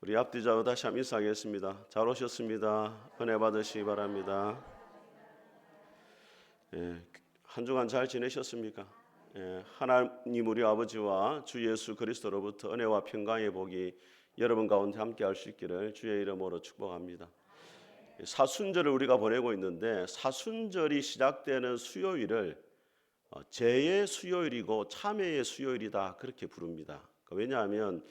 우리 앞뒤좌우 다시 한번 인사하겠습니다. 잘 오셨습니다. 은혜 받으시기 바랍니다. 한 주간 잘 지내셨습니까? 하나님 우리 아버지와 주 예수 그리스도로부터 은혜와 평강의 복이 여러분 가운데 함께할 수 있기를 주의 이름으로 축복합니다. 사순절을 우리가 보내고 있는데 사순절이 시작되는 수요일을 제의 수요일이고 참회의 수요일이다 그렇게 부릅니다. 왜냐하면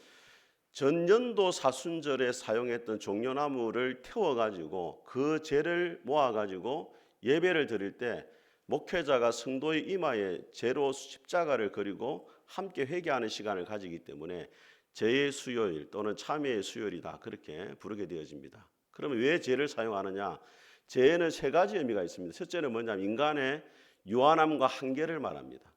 전년도 사순절에 사용했던 종려나무를 태워가지고 그 재를 모아가지고 예배를 드릴 때 목회자가 성도의 이마에 재로 십자가를 그리고 함께 회개하는 시간을 가지기 때문에 재의 수요일 또는 참회의 수요일이다 그렇게 부르게 되어집니다. 그러면 왜 재를 사용하느냐? 재에는 세 가지 의미가 있습니다. 첫째는 뭐냐면 인간의 유한함과 한계를 말합니다.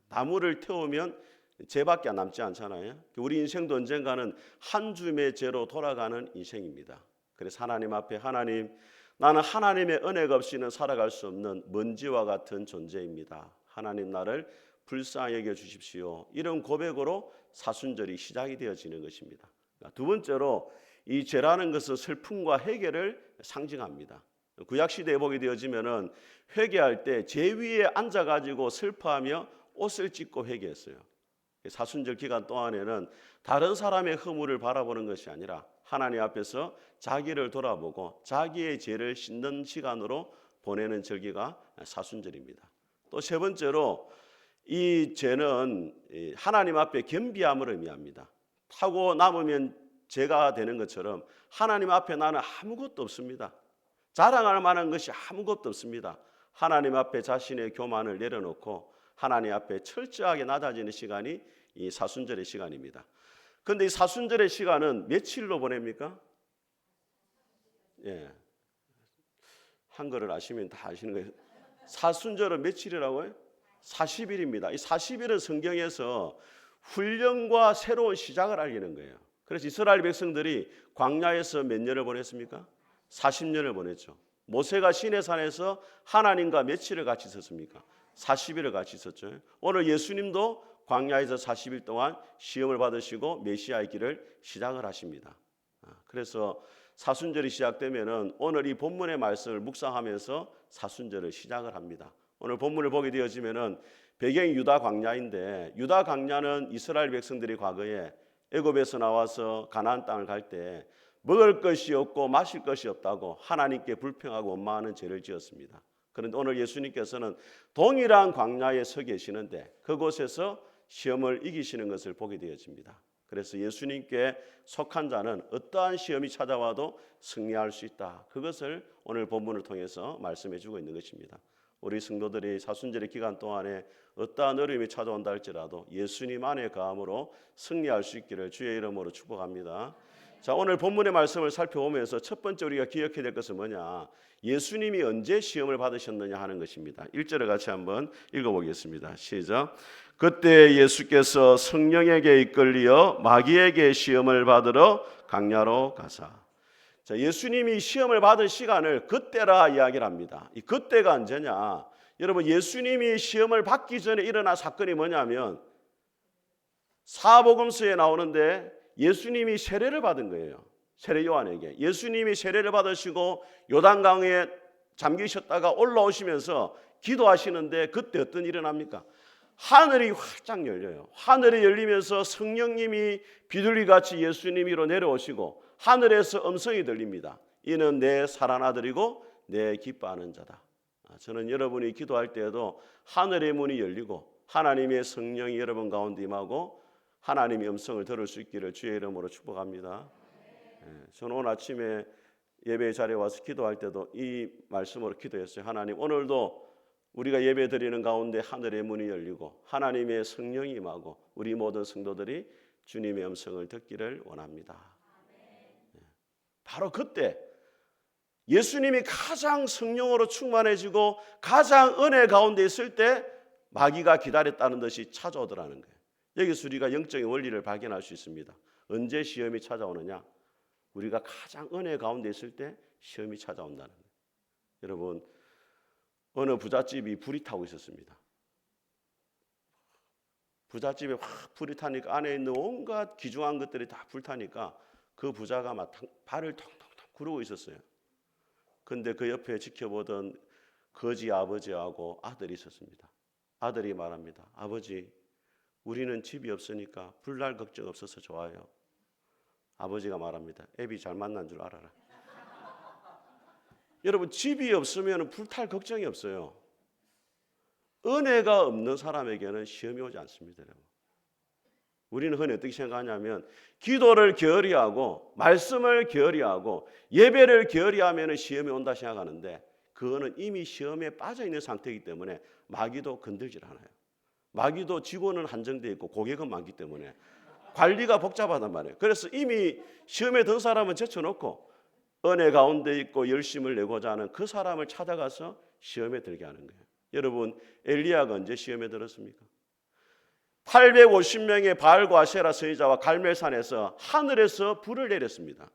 나무를 태우면 죄밖에 남지 않잖아요. 우리 인생도 언젠가는 한 줌의 죄로 돌아가는 인생입니다. 그래서 하나님 앞에 하나님, 나는 하나님의 은혜가 없이는 살아갈 수 없는 먼지와 같은 존재입니다. 하나님 나를 불쌍히 여겨 주십시오. 이런 고백으로 사순절이 시작이 되어지는 것입니다. 두 번째로 이 죄라는 것은 슬픔과 회개를 상징합니다. 구약시대에 보게 되어지면은 회개할 때 죄 위에 앉아가지고 슬퍼하며 옷을 찢고 회개했어요. 사순절 기간 동안에는 다른 사람의 허물을 바라보는 것이 아니라 하나님 앞에서 자기를 돌아보고 자기의 죄를 씻는 시간으로 보내는 절기가 사순절입니다. 또 세 번째로 이 죄는 하나님 앞에 겸비함을 의미합니다. 타고 남으면 죄가 되는 것처럼 하나님 앞에 나는 아무것도 없습니다. 자랑할 만한 것이 아무것도 없습니다. 하나님 앞에 자신의 교만을 내려놓고 하나님 앞에 철저하게 낮아지는 시간이 이 사순절의 시간입니다. 그런데 이 사순절의 시간은 며칠로 보냅니까? 한글을 아시면 다 아시는 거예요. 사순절은 며칠이라고요? 40일입니다. 이 40일은 성경에서 훈련과 새로운 시작을 알리는 거예요. 그래서 이스라엘 백성들이 광야에서 몇 년을 보냈습니까? 40년을 보냈죠. 모세가 시내산에서 하나님과 며칠을 같이 있었습니까? 40일을 같이 있었죠. 오늘 예수님도 광야에서 40일 동안 시험을 받으시고 메시아의 길을 시작을 하십니다. 그래서 사순절이 시작되면은 오늘 이 본문의 말씀을 묵상하면서 사순절을 시작을 합니다. 오늘 본문을 보게 되어지면은 배경이 유다 광야인데 유다 광야는 이스라엘 백성들이 과거에 애굽에서 나와서 가나안 땅을 갈 때 먹을 것이 없고 마실 것이 없다고 하나님께 불평하고 원망하는 죄를 지었습니다. 그런데 오늘 예수님께서는 동일한 광야에 서 계시는데 그곳에서 시험을 이기시는 것을 보게 되어집니다. 그래서 예수님께 속한 자는 어떠한 시험이 찾아와도 승리할 수 있다. 그것을 오늘 본문을 통해서 말씀해 주고 있는 것입니다. 우리 성도들이 사순절의 기간 동안에 어떠한 어려움이 찾아온다 할지라도 예수님 안에 거함으로 승리할 수 있기를 주의 이름으로 축복합니다. 자, 오늘 본문의 말씀을 살펴보면서 첫 번째 우리가 기억해야 될 것은 뭐냐? 예수님이 언제 시험을 받으셨느냐 하는 것입니다. 1절을 같이 한번 읽어보겠습니다. 시작. 그때 예수께서 성령에게 이끌리어 마귀에게 시험을 받으러 광야로 가사. 자, 예수님이 시험을 받은 시간을 그때라 이야기를 합니다. 이 그때가 언제냐? 여러분, 예수님이 시험을 받기 전에 일어난 사건이 뭐냐면 사복음서에 나오는데 예수님이 세례를 받은 거예요. 세례 요한에게. 예수님이 세례를 받으시고 요단강에 잠기셨다가 올라오시면서 기도하시는데 그때 어떤 일이 일어납니까? 하늘이 활짝 열려요. 하늘이 열리면서 성령님이 비둘기같이 예수님 위로 내려오시고 하늘에서 음성이 들립니다. 이는 내 사랑하는 아들이고 내 기뻐하는 자다. 저는 여러분이 기도할 때에도 하늘의 문이 열리고 하나님의 성령이 여러분 가운데 임하고 하나님의 음성을 들을 수 있기를 주의 이름으로 축복합니다. 저는 오늘 아침에 예배 자리에 와서 기도할 때도 이 말씀으로 기도했어요. 하나님, 오늘도 우리가 예배 드리는 가운데 하늘의 문이 열리고 하나님의 성령이 임하고 우리 모든 성도들이 주님의 음성을 듣기를 원합니다. 바로 그때 예수님이 가장 성령으로 충만해지고 가장 은혜 가운데 있을 때 마귀가 기다렸다는 듯이 찾아오더라는 거예요. 여기서 우리가 영적인 원리를 발견할 수 있습니다. 언제 시험이 찾아오느냐? 우리가 가장 은혜 가운데 있을 때 시험이 찾아온다는 거예요. 여러분, 어느 부잣집이 불이 타고 있었습니다. 부잣집에 확 불이 타니까 안에 있는 온갖 귀중한 것들이 다 불타니까 그 부자가 막 발을 텅텅텅 구르고 있었어요. 근데 그 옆에 지켜보던 거지 아버지하고 아들이 있었습니다. 아들이 말합니다. 아버지, 우리는 집이 없으니까 불날 걱정 없어서 좋아요. 아버지가 말합니다. 애비 잘 만난 줄 알아라. 여러분, 집이 없으면 불탈 걱정이 없어요. 은혜가 없는 사람에게는 시험이 오지 않습니다. 여러분. 우리는 흔히 어떻게 생각하냐면 기도를 게으리하고 말씀을 게으리하고 예배를 게으리하면 시험이 온다 생각하는데, 그거는 이미 시험에 빠져 있는 상태이기 때문에 마귀도 건들질 않아요. 마귀도 직원은 한정되어 있고 고객은 많기 때문에 관리가 복잡하단 말이에요. 그래서 이미 시험에 든 사람은 제쳐놓고 은혜 가운데 있고 열심을 내고자 하는 그 사람을 찾아가서 시험에 들게 하는 거예요. 여러분, 엘리야가 언제 시험에 들었습니까? 850명의 바알과 아세라 선지자와 갈멜산에서 하늘에서 불을 내렸습니다.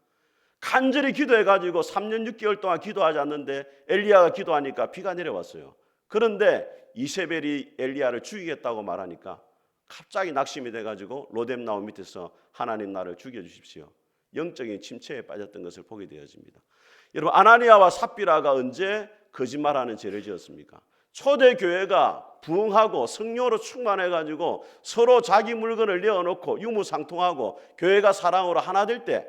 간절히 기도해가지고 3년 6개월 동안 기도하지 않는데 엘리야가 기도하니까 비가 내려왔어요. 그런데 이세벨이 엘리야를 죽이겠다고 말하니까 갑자기 낙심이 돼가지고 로뎀나무 밑에서 하나님 나를 죽여주십시오. 영적인 침체에 빠졌던 것을 보게 되어집니다. 여러분, 아나니아와 삽비라가 언제 거짓말하는 죄를 지었습니까? 초대교회가 부흥하고 성령으로 충만해가지고 서로 자기 물건을 내어놓고 유무상통하고 교회가 사랑으로 하나 될 때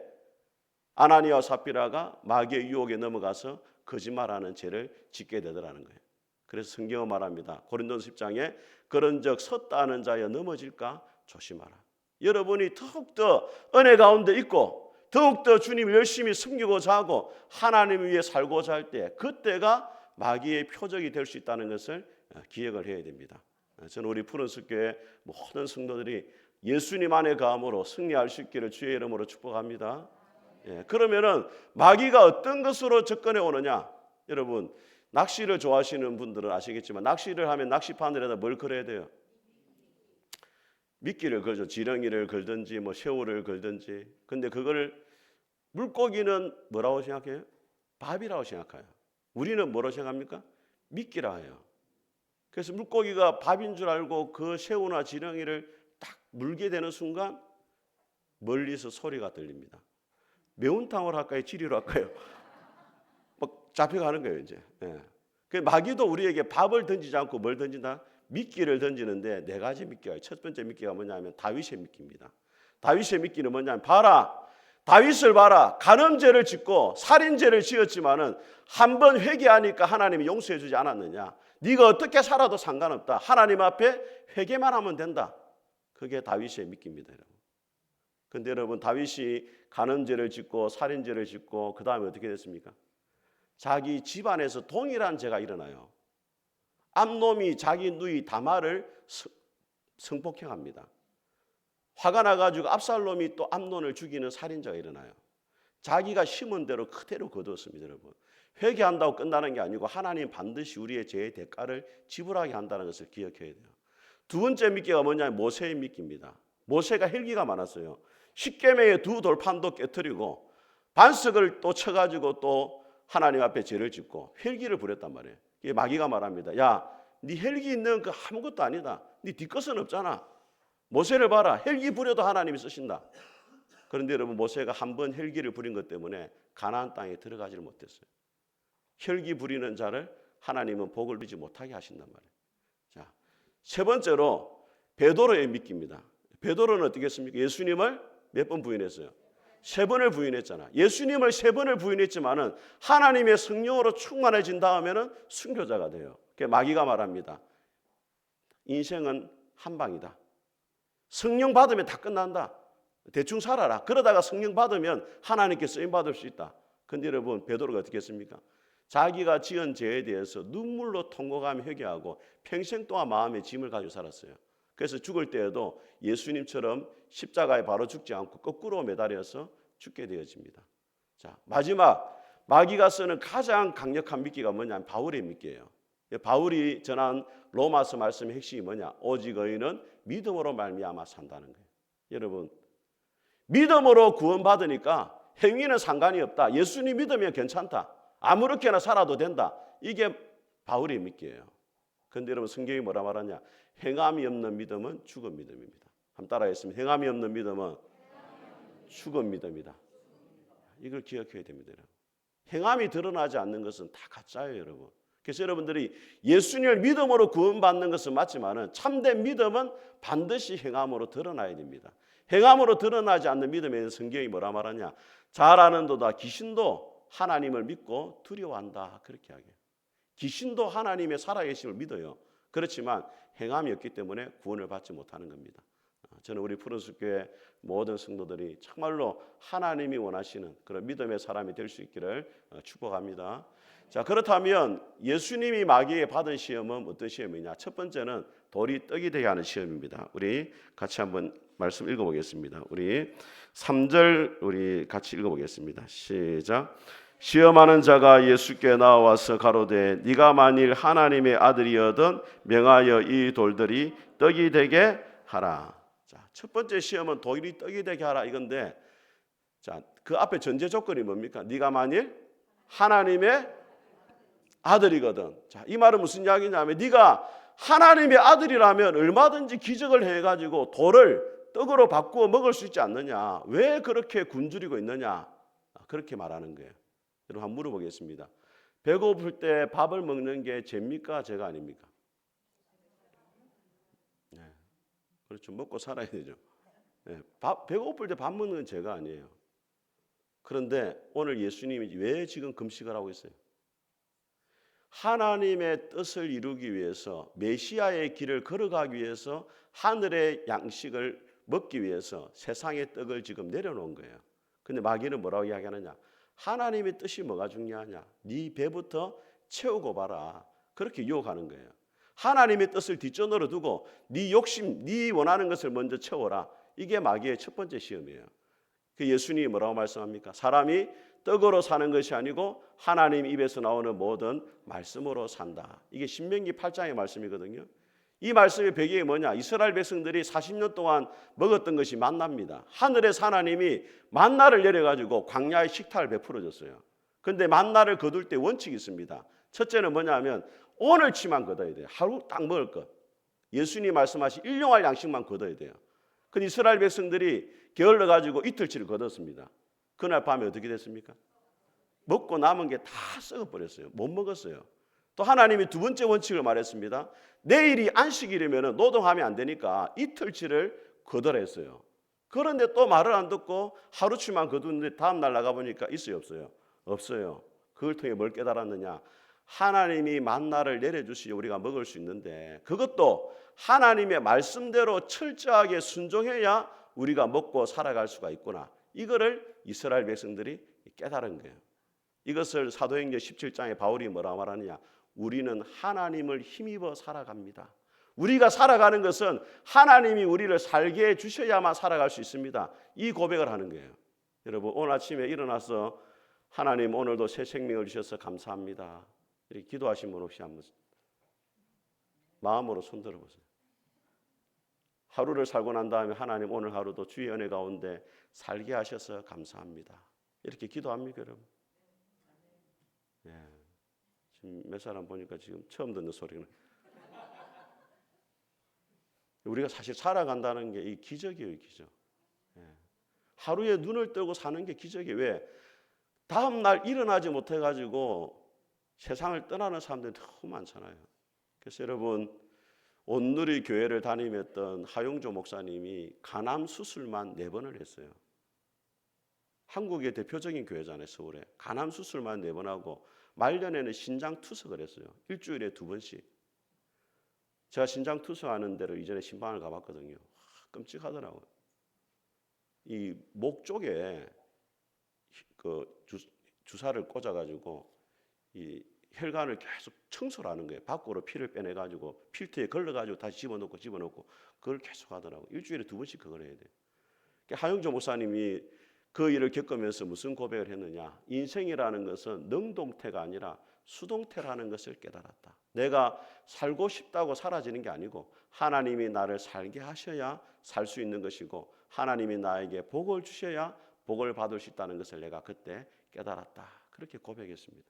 아나니아와 삽비라가 마귀의 유혹에 넘어가서 거짓말하는 죄를 짓게 되더라는 거예요. 그래서 성경은 말합니다. 고린도서 10장에 그런즉 섰다 하는 자여 넘어질까 조심하라. 여러분이 더욱더 은혜 가운데 있고 더욱더 주님을 열심히 섬기고자 하고 하나님 위해 살고자 할 때, 그때가 마귀의 표적이 될 수 있다는 것을 기억을 해야 됩니다. 저는 우리 푸른숲교회 모든 성도들이 예수님 안에 감으로 승리할 수 있기를 주의 이름으로 축복합니다. 그러면은 마귀가 어떤 것으로 접근해 오느냐? 여러분, 낚시를 좋아하시는 분들은 아시겠지만 낚시를 하면 낚시바늘에다 뭘 걸어야 돼요? 미끼를 걸죠. 지렁이를 걸든지 뭐 새우를 걸든지. 근데 그걸 물고기는 뭐라고 생각해요? 밥이라고 생각해요. 우리는 뭐라고 생각합니까? 미끼라 해요. 그래서 물고기가 밥인 줄 알고 그 새우나 지렁이를 딱 물게 되는 순간 멀리서 소리가 들립니다. 매운탕을 할까요? 지리로 할까요? 막 잡혀가는 거예요, 이제. 그 마귀도 우리에게 밥을 던지지 않고 뭘 던진다? 미끼를 던지는데 네 가지 미끼가 있어요. 첫 번째 미끼가 뭐냐면 다윗의 미끼입니다. 다윗의 미끼는 뭐냐면 봐라, 다윗을 봐라. 간음죄를 짓고 살인죄를 지었지만은 한 번 회개하니까 하나님이 용서해 주지 않았느냐? 네가 어떻게 살아도 상관없다. 하나님 앞에 회개만 하면 된다. 그게 다윗의 미끼입니다, 여러분. 근데 여러분, 다윗이 간음죄를 짓고 살인죄를 짓고 그 다음에 어떻게 됐습니까? 자기 집안에서 동일한 죄가 일어나요. 암놈이 자기 누이 다말을 성폭행합니다. 화가 나가지고 압살롬이 또 암논을 죽이는 살인자가 일어나요. 자기가 심은 대로 그대로 거두었습니다, 여러분. 회개한다고 끝나는 게 아니고 하나님 반드시 우리의 죄의 대가를 지불하게 한다는 것을 기억해야 돼요. 두 번째 미끼가 뭐냐면 모세의 미끼입니다. 모세가 혈기가 많았어요. 십계명의 두 돌판도 깨트리고 반석을 또 쳐가지고 또 하나님 앞에 죄를 짓고 혈기를 부렸단 말이에요. 이게 마귀가 말합니다. 야, 네 혈기 있는 그 아무것도 아니다. 네 뒷것은 없잖아. 모세를 봐라. 혈기 부려도 하나님이 쓰신다. 그런데 여러분, 모세가 한 번 혈기를 부린 것 때문에 가나안 땅에 들어가지를 못했어요. 혈기 부리는 자를 하나님은 복을 누리지 못하게 하신단 말이에요. 자, 세 번째로 베드로의 미끼입니다. 베드로는 어떻게 했습니까? 예수님을 몇 번 부인했어요? 3번을 부인했잖아. 예수님을 3번을 부인했지만은 하나님의 성령으로 충만해진 다음에는 순교자가 돼요. 마귀가 말합니다. 인생은 한 방이다. 성령 받으면 다 끝난다. 대충 살아라. 그러다가 성령 받으면 하나님께 쓰임 받을 수 있다. 근데 여러분, 베드로가 어떻게 했습니까? 자기가 지은 죄에 대해서 눈물로 통곡하며 회개하고 평생 동안 마음의 짐을 가지고 살았어요. 그래서 죽을 때에도 예수님처럼 십자가에 바로 죽지 않고 거꾸로 매달려서 죽게 되어집니다. 자, 마지막 마귀가 쓰는 가장 강력한 미끼가 뭐냐면 바울의 미끼예요. 바울이 전한 로마서 말씀의 핵심이 뭐냐? 오직 의인은 믿음으로 말미암아 산다는 거예요. 여러분, 믿음으로 구원받으니까 행위는 상관이 없다. 예수님 믿으면 괜찮다. 아무렇게나 살아도 된다. 이게 바울의 미끼예요. 그런데 여러분, 성경이 뭐라 말하냐? 행함이 없는 믿음은 죽은 믿음입니다. 한번 따라하겠습니다. 행함이 없는 믿음은 죽은 믿음이다. 이걸 기억해야 됩니다. 행함이 드러나지 않는 것은 다 가짜예요, 여러분. 그래서 여러분들이 예수님을 믿음으로 구원받는 것은 맞지만은 참된 믿음은 반드시 행함으로 드러나야 됩니다. 행함으로 드러나지 않는 믿음에는 성경이 뭐라 말하냐? 잘 아는도다 귀신도 하나님을 믿고 두려워한다. 그렇게 하게. 귀신도 하나님의 살아계심을 믿어요. 그렇지만 행함이 없기 때문에 구원을 받지 못하는 겁니다. 저는 우리 푸른숲교회 모든 성도들이 정말로 하나님이 원하시는 그런 믿음의 사람이 될 수 있기를 축복합니다. 자, 그렇다면 예수님이 마귀에게 받은 시험은 어떤 시험이냐? 첫 번째는 돌이 떡이 되게 하는 시험입니다. 우리 같이 한번 말씀 읽어보겠습니다. 우리 3절 우리 같이 읽어보겠습니다. 시작. 시험하는 자가 예수께 나와서 가로되 네가 만일 하나님의 아들이여든 명하여 이 돌들이 떡이 되게 하라. 자, 첫 번째 시험은 돌이 떡이 되게 하라 이건데, 자, 그 앞에 전제 조건이 뭡니까? 네가 만일 하나님의 아들이거든. 자, 이 말은 무슨 이야기냐면 네가 하나님의 아들이라면 얼마든지 기적을 해가지고 돌을 떡으로 바꾸어 먹을 수 있지 않느냐? 왜 그렇게 굶주리고 있느냐? 그렇게 말하는 거예요. 여러분 한번 물어보겠습니다. 배고플 때 밥을 먹는 게 죄입니까? 죄가 아닙니까? 네. 그렇죠. 먹고 살아야 되죠. 네. 배고플 때 밥 먹는 건 죄가 아니에요. 그런데 오늘 예수님이 왜 지금 금식을 하고 있어요? 하나님의 뜻을 이루기 위해서, 메시아의 길을 걸어가기 위해서, 하늘의 양식을 먹기 위해서 세상의 떡을 지금 내려놓은 거예요. 근데 마귀는 뭐라고 이야기하느냐? 하나님의 뜻이 뭐가 중요하냐? 네 배부터 채우고 봐라. 그렇게 유혹하는 거예요. 하나님의 뜻을 뒷전으로 두고 네 욕심, 네 원하는 것을 먼저 채워라. 이게 마귀의 첫 번째 시험이에요. 그 예수님이 뭐라고 말씀합니까? 사람이 떡으로 사는 것이 아니고 하나님 입에서 나오는 모든 말씀으로 산다. 이게 신명기 8장의 말씀이거든요. 이 말씀의 배경이 뭐냐? 이스라엘 백성들이 40년 동안 먹었던 것이 만나입니다. 하늘에서 하나님이 만나를 내려가지고 광야의 식탁을 베풀어 줬어요. 그런데 만나를 거둘 때 원칙이 있습니다. 첫째는 뭐냐면 오늘치만 거둬야 돼요. 하루 딱 먹을 것. 예수님이 말씀하신 일용할 양식만 거둬야 돼요. 근데 이스라엘 백성들이 게을러 가지고 이틀치를 거뒀습니다. 그날 밤에 어떻게 됐습니까? 먹고 남은 게 다 썩어버렸어요. 못 먹었어요. 또 하나님이 두 번째 원칙을 말했습니다. 내일이 안식일이면 노동하면 안 되니까 이틀치를 거두라 했어요. 그런데 또 말을 안 듣고 하루치만 거두는데 다음 날 나가보니까 있어요, 없어요? 없어요. 그걸 통해 뭘 깨달았느냐? 하나님이 만나를 내려주시 우리가 먹을 수 있는데 그것도 하나님의 말씀대로 철저하게 순종해야 우리가 먹고 살아갈 수가 있구나. 이거를 이스라엘 백성들이 깨달은 거예요. 이것을 사도행전 17장에 바울이 뭐라고 말하느냐? 우리는 하나님을 힘입어 살아갑니다. 우리가 살아가는 것은 하나님이 우리를 살게 해주셔야만 살아갈 수 있습니다. 이 고백을 하는 거예요. 여러분 오늘 아침에 일어나서 하나님 오늘도 새 생명을 주셔서 감사합니다. 이렇게 기도하신 분 혹시 한번 마음으로 손들어 보세요. 하루를 살고 난 다음에 하나님 오늘 하루도 주의 은혜 가운데 살게 하셔서 감사합니다. 이렇게 기도합니까 여러분? 예. 지금 몇 사람 보니까 지금 처음 듣는 소리는 우리가 사실 살아간다는 게 이 기적이에요, 기적. 예. 하루에 눈을 뜨고 사는 게 기적이에요. 왜? 다음 날 일어나지 못해가지고 세상을 떠나는 사람들이 너무 많잖아요. 그래서 여러분 온누리 교회를 담임했던 하용조 목사님이 간암 수술만 4번을 했어요. 한국의 대표적인 교회잖아요, 서울에. 간암 수술만 4번 하고 말년에는 신장 투석을 했어요. 일주일에 2번씩. 제가 신장 투석하는 데를 이전에 신방을 가봤거든요. 끔찍하더라고요. 이 목 쪽에 그 주사를 꽂아가지고 이 혈관을 계속 청소를 하는 거예요. 밖으로 피를 빼내가지고 필터에 걸러가지고 다시 집어넣고 그걸 계속 하더라고요. 일주일에 2번씩 그걸 해야 돼요. 하용조 목사님이 그 일을 겪으면서 무슨 고백을 했느냐? 인생이라는 것은 능동태가 아니라 수동태라는 것을 깨달았다. 내가 살고 싶다고 사라지는 게 아니고 하나님이 나를 살게 하셔야 살 수 있는 것이고 하나님이 나에게 복을 주셔야 복을 받을 수 있다는 것을 내가 그때 깨달았다. 그렇게 고백했습니다.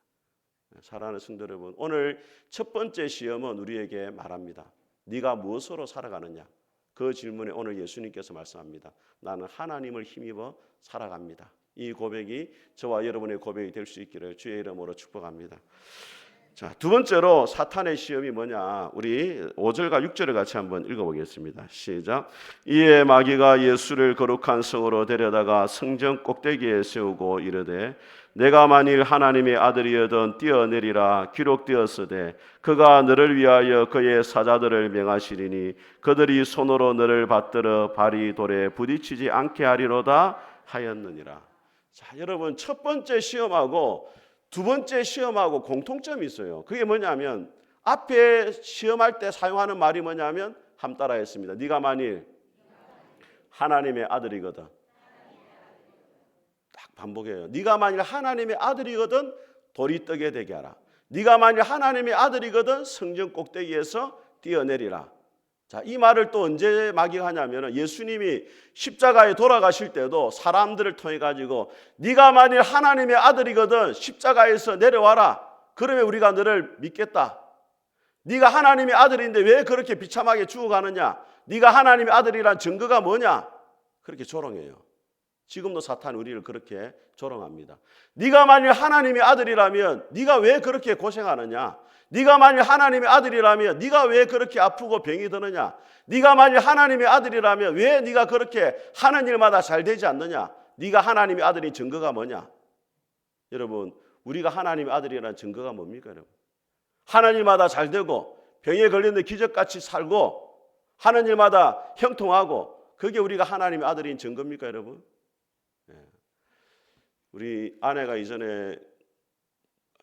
사랑하는 성도 여러분, 오늘 첫 번째 시험은 우리에게 말합니다. 네가 무엇으로 살아가느냐? 그 질문에 오늘 예수님께서 말씀합니다. 나는 하나님을 힘입어 살아갑니다. 이 고백이 저와 여러분의 고백이 될 수 있기를 주의 이름으로 축복합니다. 자, 두 번째로 사탄의 시험이 뭐냐? 우리 5절과 6절을 같이 한번 읽어보겠습니다. 시작. 이에 마귀가 예수를 거룩한 성으로 데려다가 성전 꼭대기에 세우고 이르되 내가 만일 하나님의 아들이여든 뛰어내리라 기록되었으되 그가 너를 위하여 그의 사자들을 명하시리니 그들이 손으로 너를 받들어 발이 돌에 부딪히지 않게 하리로다 하였느니라. 자, 여러분 첫 번째 시험하고 두 번째 시험하고 공통점이 있어요. 그게 뭐냐면 앞에 시험할 때 사용하는 말이 뭐냐면 함 따라했습니다. 네가 만일 하나님의 아들이거든. 딱 반복해요. 네가 만일 하나님의 아들이거든 돌이 뜨게 되게 하라. 네가 만일 하나님의 아들이거든 성전 꼭대기에서 뛰어내리라. 자, 이 말을 또 언제 마귀가 하냐면 예수님이 십자가에 돌아가실 때도 사람들을 통해 가지고 네가 만일 하나님의 아들이거든 십자가에서 내려와라. 그러면 우리가 너를 믿겠다. 네가 하나님의 아들인데 왜 그렇게 비참하게 죽어가느냐? 네가 하나님의 아들이란 증거가 뭐냐? 그렇게 조롱해요. 지금도 사탄이 우리를 그렇게 조롱합니다. 네가 만일 하나님의 아들이라면 네가 왜 그렇게 고생하느냐? 네가 만일 하나님의 아들이라면 네가 왜 그렇게 아프고 병이 드느냐? 네가 만일 하나님의 아들이라면 왜 네가 그렇게 하는 일마다 잘 되지 않느냐? 네가 하나님의 아들인 증거가 뭐냐? 여러분, 우리가 하나님의 아들이라는 증거가 뭡니까, 여러분? 하는 일마다 잘 되고 병에 걸렸는데 기적같이 살고 하는 일마다 형통하고 그게 우리가 하나님의 아들인 증거입니까, 여러분? 우리 아내가 이전에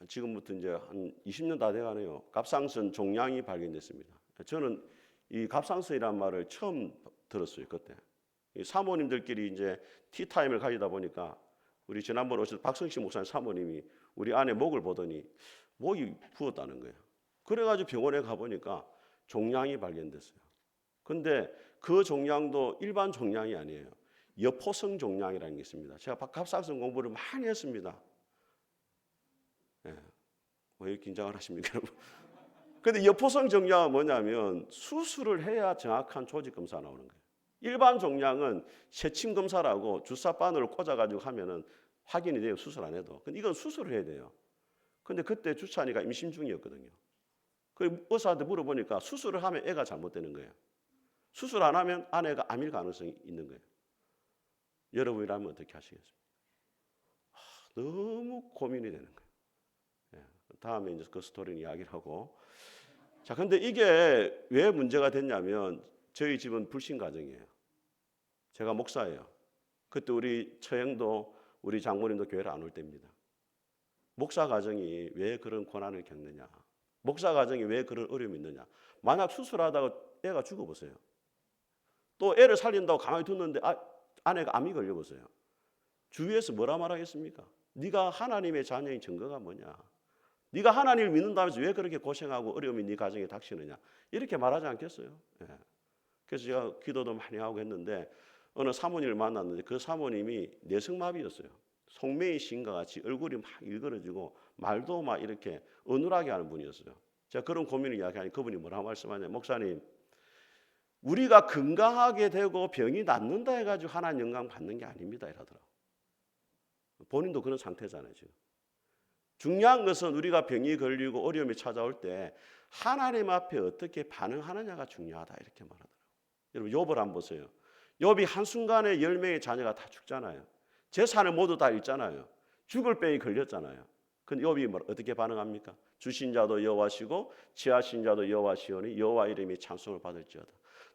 지금부터 이제 한 20년 다 돼가네요. 갑상선 종양이 발견됐습니다. 저는 이 갑상선이라는 말을 처음 들었어요. 그때 사모님들끼리 이제 티타임을 가지다 보니까 우리 지난번에 오셨던 박성식 목사님 사모님이 우리 아내 목을 보더니 목이 부었다는 거예요. 그래가지고 병원에 가보니까 종양이 발견됐어요. 근데 그 종양도 일반 종양이 아니에요. 여포성 종양이라는 게 있습니다. 제가 갑상선 공부를 많이 했습니다. 왜 긴장을 하십니까, 여러분? 근데 여포성 종양은 뭐냐면 수술을 해야 정확한 조직 검사가 나오는 거예요. 일반 종양은 세침 검사라고 주사 바늘을 꽂아가지고 하면은 확인이 돼요. 수술 안 해도. 근데 이건 수술을 해야 돼요. 근데 그때 주찬이가 임신 중이었거든요. 그 의사한테 물어보니까 수술을 하면 애가 잘못되는 거예요. 수술 안 하면 아내가 암일 가능성이 있는 거예요. 여러분이라면 어떻게 하시겠습니까? 너무 고민이 되는 거예요. 다음에 이제 그 스토리는 이야기를 하고. 자, 근데 이게 왜 문제가 됐냐면 저희 집은 불신 가정이에요. 제가 목사예요. 그때 우리 처형도 우리 장모님도 교회를 안 올 때입니다. 목사 가정이 왜 그런 고난을 겪느냐? 목사 가정이 왜 그런 어려움이 있느냐? 만약 수술하다가 애가 죽어보세요. 또 애를 살린다고 가만히 뒀는데 아내가 암이 걸려보세요. 주위에서 뭐라 말하겠습니까? 네가 하나님의 자녀인 증거가 뭐냐? 네가 하나님을 믿는다면서 왜 그렇게 고생하고 어려움이 네 가정에 닥치느냐? 이렇게 말하지 않겠어요? 그래서 제가 기도도 많이 하고 했는데 어느 사모님을 만났는데 그 사모님이 뇌성마비였어요. 송매희 시인과 같이 얼굴이 막 일그러지고 말도 막 이렇게 어눌하게 하는 분이었어요. 제가 그런 고민을 이야기하니 그분이 뭐라고 말씀하냐? 목사님, 우리가 건강하게 되고 병이 낫는다 해가지고 하나님 영광 받는 게 아닙니다 이러더라고요. 본인도 그런 상태잖아요 지금. 중요한 것은 우리가 병이 걸리고 어려움이 찾아올 때 하나님 앞에 어떻게 반응하느냐가 중요하다 이렇게 말하더라고요. 여러분 욥을 한번 보세요. 욥이 한순간에 10명의 자녀가 다 죽잖아요. 재산을 모두 다 잃잖아요. 죽을 병이 걸렸잖아요. 근데 욥이 어떻게 반응합니까? 주신 자도 여호와시고 취하신 자도 여호와시오니 여호와 이름이 찬송을 받을지어다.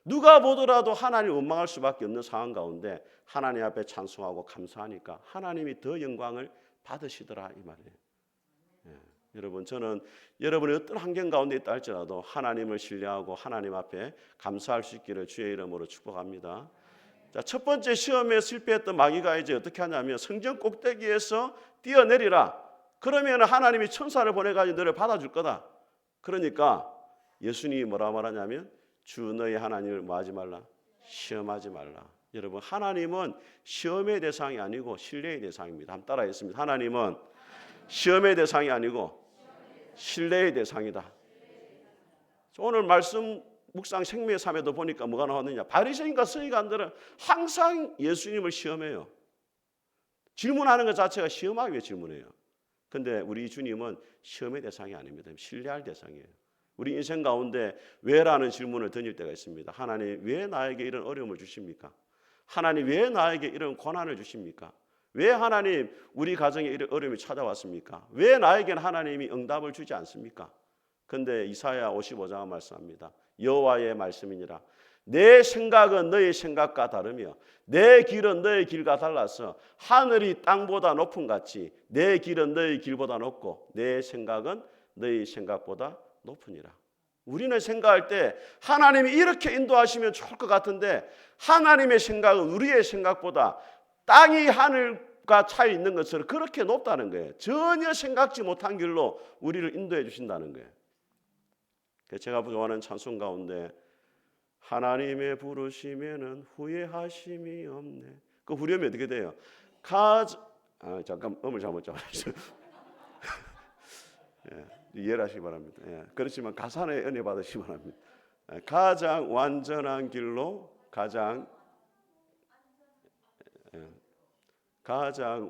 누가 보더라도 하나님을 원망할 수밖에 없는 상황 가운데 하나님 앞에 찬송하고 감사하니까 하나님이 더 영광을 받으시더라 이 말이에요. 여러분 저는 여러분이 어떤 환경 가운데 있다 할지라도 하나님을 신뢰하고 하나님 앞에 감사할 수 있기를 주의 이름으로 축복합니다. 자, 첫 번째 시험에 실패했던 마귀가 이제 어떻게 하냐면 성전 꼭대기에서 뛰어내리라. 그러면 하나님이 천사를 보내가지고 너를 받아줄 거다. 그러니까 예수님이 뭐라 말하냐면 주 너의 하나님을 뭐 하지 말라? 시험하지 말라. 여러분 하나님은 시험의 대상이 아니고 신뢰의 대상입니다. 한번 따라했습니다. 하나님은 시험의 대상이 아니고 신뢰의 대상이다. 오늘 말씀 묵상 생명의 삶에도 보니까 뭐가 나왔느냐? 바리새인과 서기관들은 항상 예수님을 시험해요. 질문하는 것 자체가 시험하기 위해 질문해요. 근데 우리 주님은 시험의 대상이 아닙니다. 신뢰할 대상이에요. 우리 인생 가운데 왜라는 질문을 던질 때가 있습니다. 하나님, 왜 나에게 이런 어려움을 주십니까? 하나님, 왜 나에게 이런 고난을 주십니까? 왜 하나님 우리 가정에 이런 어려움이 찾아왔습니까? 왜 나에게는 하나님이 응답을 주지 않습니까? 근데 이사야 55장은 말씀합니다. 여호와의 말씀이니라. 내 생각은 너의 생각과 다르며 내 길은 너의 길과 달라서 하늘이 땅보다 높음 같이 내 길은 너의 길보다 높고 내 생각은 너의 생각보다 높으니라. 우리는 생각할 때 하나님이 이렇게 인도하시면 좋을 것 같은데 하나님의 생각은 우리의 생각보다 땅이 하늘과 차이 있는 것처럼 그렇게 높다는 거예요. 전혀 생각지 못한 길로 우리를 인도해 주신다는 거예요. 제가 좋아하는 찬송 가운데 하나님의 부르심에는 후회하심이 없네. 그 후렴이 어떻게 돼요? 잠깐 음을 잘못 잡았어요. 예, 이해를 하시기 바랍니다. 예, 그렇지만 가사의 은혜 받으시기 바랍니다. 가장 완전한 길로 가장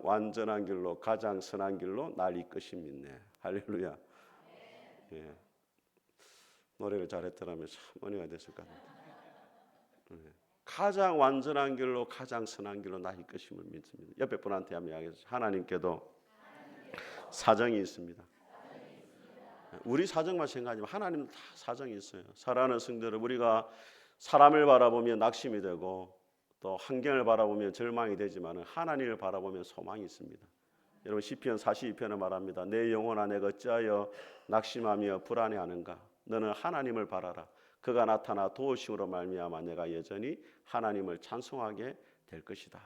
완전한 길로 가장 선한 길로 날 이끄심 있네. 할렐루야. 예, 노래를 잘했더라면 참 은혜가 됐을 것 같아요. 가장 완전한 길로 가장 선한 길로 날 이끄심을 믿습니다. 옆에 분한테 한번 이야기해서 하나님께도 사정이 있습니다. 우리 사정만 생각하지만 하나님은 다 사정이 있어요. 사랑하는 성도들, 우리가 사람을 바라보면 낙심이 되고 또 환경을 바라보면 절망이 되지만 하나님을 바라보면 소망이 있습니다. 여러분 시편 42편을 말합니다. 내 영혼아 내가 어찌하여 낙심하며 불안해하는가? 너는 하나님을 바라라. 그가 나타나 도우심으로 말미암아 내가 여전히 하나님을 찬송하게 될 것이다.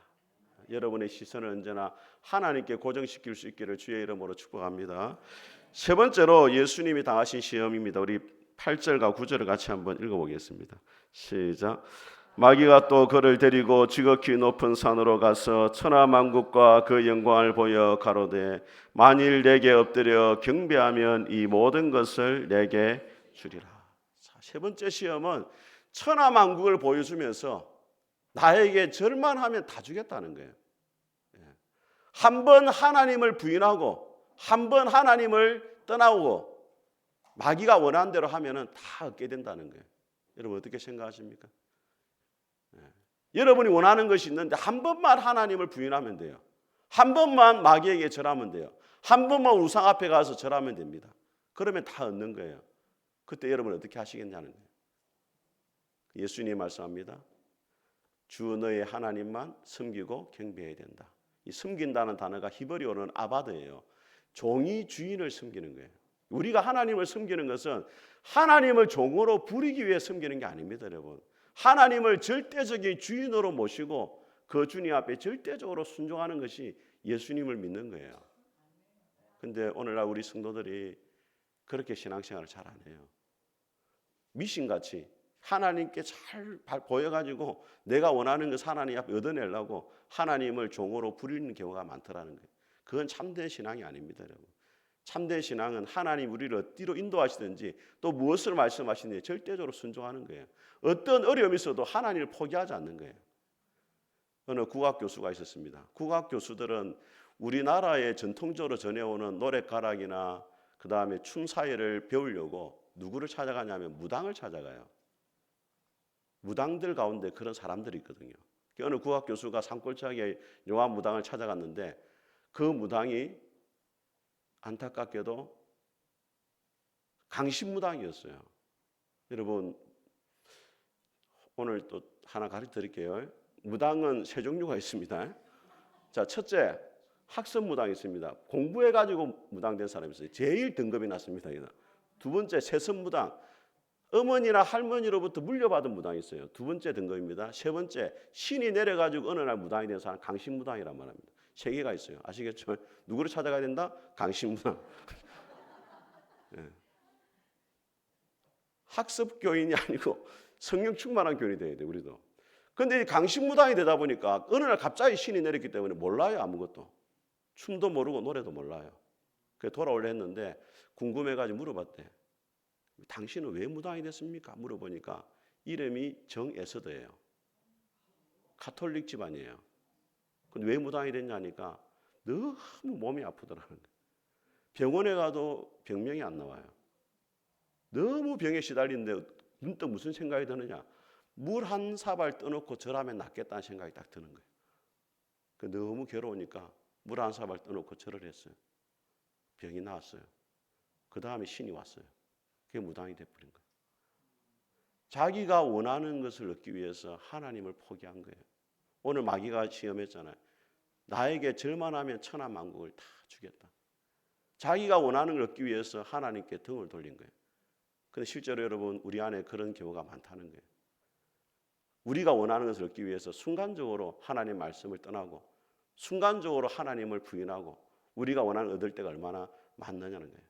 여러분의 시선을 언제나 하나님께 고정시킬 수 있기를 주의 이름으로 축복합니다. 세 번째로 예수님이 당하신 시험입니다. 우리 8절과 9절을 같이 한번 읽어보겠습니다. 시작. 마귀가 또 그를 데리고 지극히 높은 산으로 가서 천하만국과 그 영광을 보여 가로되 만일 내게 엎드려 경배하면 이 모든 것을 내게 주리라. 자, 세 번째 시험은 천하만국을 보여주면서 나에게 절만 하면 다 주겠다는 거예요. 한 번 하나님을 부인하고 한 번 하나님을 떠나오고 마귀가 원하는 대로 하면은 다 얻게 된다는 거예요. 여러분 어떻게 생각하십니까? 여러분이 원하는 것이 있는데 한 번만 하나님을 부인하면 돼요. 한 번만 마귀에게 절하면 돼요. 한 번만 우상 앞에 가서 절하면 됩니다. 그러면 다 얻는 거예요. 그때 여러분 어떻게 하시겠냐는 거예요. 예수님이 말씀합니다. 주 너의 하나님만 섬기고 경배해야 된다. 이 섬긴다는 단어가 히브리어로는 아바드예요. 종이 주인을 섬기는 거예요. 우리가 하나님을 섬기는 것은 하나님을 종으로 부리기 위해 섬기는 게 아닙니다, 여러분. 하나님을 절대적인 주인으로 모시고 그 주님 앞에 절대적으로 순종하는 것이 예수님을 믿는 거예요. 근데 오늘날 우리 성도들이 그렇게 신앙생활을 잘 안 해요. 미신같이 하나님께 잘 보여가지고 내가 원하는 것 하나님 앞에 얻어내려고 하나님을 종으로 부리는 경우가 많더라는 거예요. 그건 참된 신앙이 아닙니다, 여러분. 참된 신앙은 하나님 우리를 어디로 인도하시든지 또 무엇을 말씀하시든지 절대적으로 순종하는 거예요. 어떤 어려움이 있어도 하나님을 포기하지 않는 거예요. 어느 국악교수가 있었습니다. 국악교수들은 우리나라에 전통적으로 전해오는 노랫가락이나 그 다음에 춤사위를 배우려고 누구를 찾아가냐면 무당을 찾아가요. 무당들 가운데 그런 사람들이 있거든요. 어느 국악교수가 산골짜기에 용한 무당을 찾아갔는데 그 무당이 안타깝게도 강신무당이었어요. 여러분 오늘 또 하나 가르쳐 드릴게요. 무당은 세 종류가 있습니다. 자, 첫째 학습무당이 있습니다. 공부해가지고 무당된 사람이 있어요. 제일 등급이 낮습니다. 두 번째 세습무당, 어머니나 할머니로부터 물려받은 무당이 있어요. 두 번째 등급입니다. 세 번째 신이 내려가지고 어느 날 무당이 된 사람 강신무당이란 말입니다. 세 개가 있어요. 아시겠죠? 누구를 찾아가야 된다? 강신무당. 네. 학습교인이 아니고 성령 충만한 교인이 돼야 돼요. 우리도. 그런데 강신무당이 되다 보니까 어느 날 갑자기 신이 내렸기 때문에 몰라요. 아무것도. 춤도 모르고 노래도 몰라요. 그래서 돌아오려 했는데 궁금해가지고 물어봤대. 당신은 왜 무당이 됐습니까? 물어보니까 이름이 정에서더예요. 가톨릭 집안이에요. 근데 왜 무당이 됐냐니까 너무 몸이 아프더라는 거예요. 병원에 가도 병명이 안 나와요. 너무 병에 시달리는데 문득 무슨 생각이 드느냐? 물 한 사발 떠놓고 절하면 낫겠다는 생각이 딱 드는 거예요. 너무 괴로우니까 물 한 사발 떠놓고 절을 했어요. 병이 나았어요. 그 다음에 신이 왔어요. 그게 무당이 돼버린 거예요. 자기가 원하는 것을 얻기 위해서 하나님을 포기한 거예요. 오늘 마귀가 시험했잖아요. 나에게 절만 하면 천하만국을 다 주겠다. 자기가 원하는 걸 얻기 위해서 하나님께 등을 돌린 거예요. 근데 실제로 여러분 우리 안에 그런 경우가 많다는 거예요. 우리가 원하는 것을 얻기 위해서 순간적으로 하나님 말씀을 떠나고 순간적으로 하나님을 부인하고 우리가 원하는 걸 얻을 때가 얼마나 많느냐는 거예요.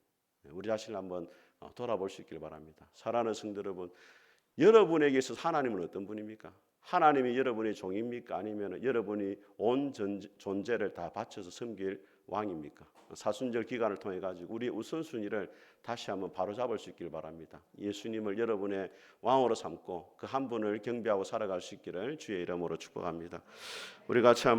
우리 자신을 한번 돌아볼 수 있길 바랍니다. 사랑하는 성도 여러분, 여러분에게 있어서 하나님은 어떤 분입니까? 하나님이 여러분의 종입니까? 아니면 여러분이 온 존재를 다 바쳐서 섬길 왕입니까? 사순절 기간을 통해 가지고 우리의 우선순위를 다시 한번 바로잡을 수 있길 바랍니다. 예수님을 여러분의 왕으로 삼고 그 한 분을 경배하고 살아갈 수 있기를 주의 이름으로 축복합니다. 우리 같이 한번